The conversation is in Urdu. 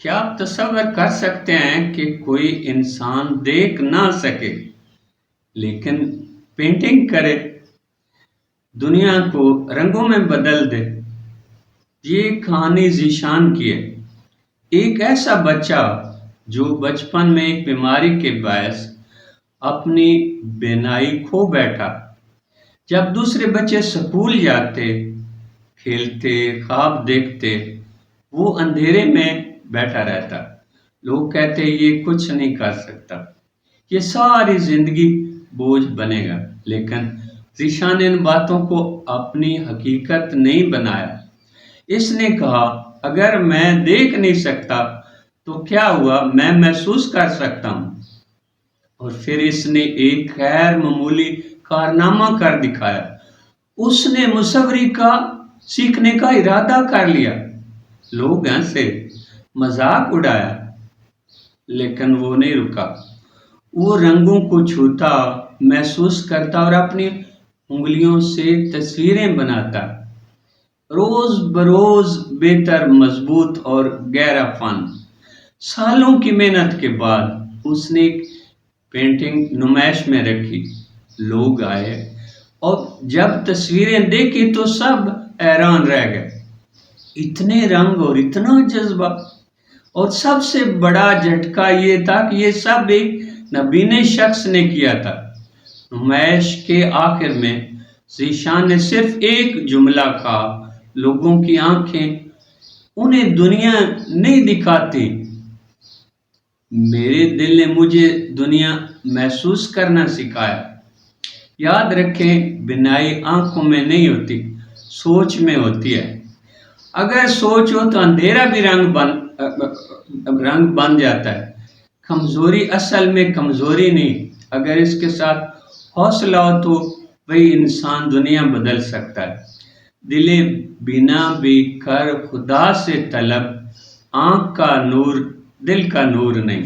کیا آپ تصور کر سکتے ہیں کہ کوئی انسان دیکھ نہ سکے لیکن پینٹنگ کرے، دنیا کو رنگوں میں بدل دے؟ یہ کہانی ذیشان کی ہے، ایک ایسا بچہ جو بچپن میں ایک بیماری کے باعث اپنی بینائی کھو بیٹھا۔ جب دوسرے بچے سکول جاتے، کھیلتے، خواب دیکھتے، وہ اندھیرے میں بیٹھا رہتا۔ لوگ کہتے یہ کچھ نہیں کر سکتا، یہ ساری زندگی بوجھ بنے گا۔ لیکن ذیشان نے ان باتوں کو اپنی حقیقت نہیں بنایا۔ اس نے کہا اگر میں دیکھ نہیں سکتا تو کیا ہوا، میں محسوس کر سکتا ہوں۔ اور پھر اس نے ایک غیر معمولی کارنامہ کر دکھایا۔ اس نے مصوری کا سیکھنے کا ارادہ کر لیا۔ لوگ ہنسے، مذاق اڑایا، لیکن وہ نہیں رکا۔ وہ رنگوں کو چھوتا، محسوس کرتا اور اپنی انگلیوں سے تصویریں بناتا۔ روز بروز بہتر، مضبوط اور گہرا فن۔ سالوں کی محنت کے بعد اس نے ایک پینٹنگ نمائش میں رکھی۔ لوگ آئے اور جب تصویریں دیکھی تو سب حیران رہ گئے۔ اتنے رنگ اور اتنا جذبہ! اور سب سے بڑا جھٹکا یہ تھا کہ یہ سب ایک نابینا شخص نے کیا تھا۔ نمائش کے آخر میں ذیشان نے صرف ایک جملہ کہا، لوگوں کی آنکھیں انہیں دنیا نہیں دکھاتی، میرے دل نے مجھے دنیا محسوس کرنا سکھایا۔ یاد رکھیں، بینائی آنکھوں میں نہیں ہوتی، سوچ میں ہوتی ہے۔ اگر سوچ ہو تو اندھیرا بھی رنگ بن جاتا ہے۔ کمزوری اصل میں کمزوری نہیں، اگر اس کے ساتھ حوصلہ ہو تو وہی انسان دنیا بدل سکتا ہے۔ دل بینا بھی کر خدا سے طلب، آنکھ کا نور دل کا نور نہیں۔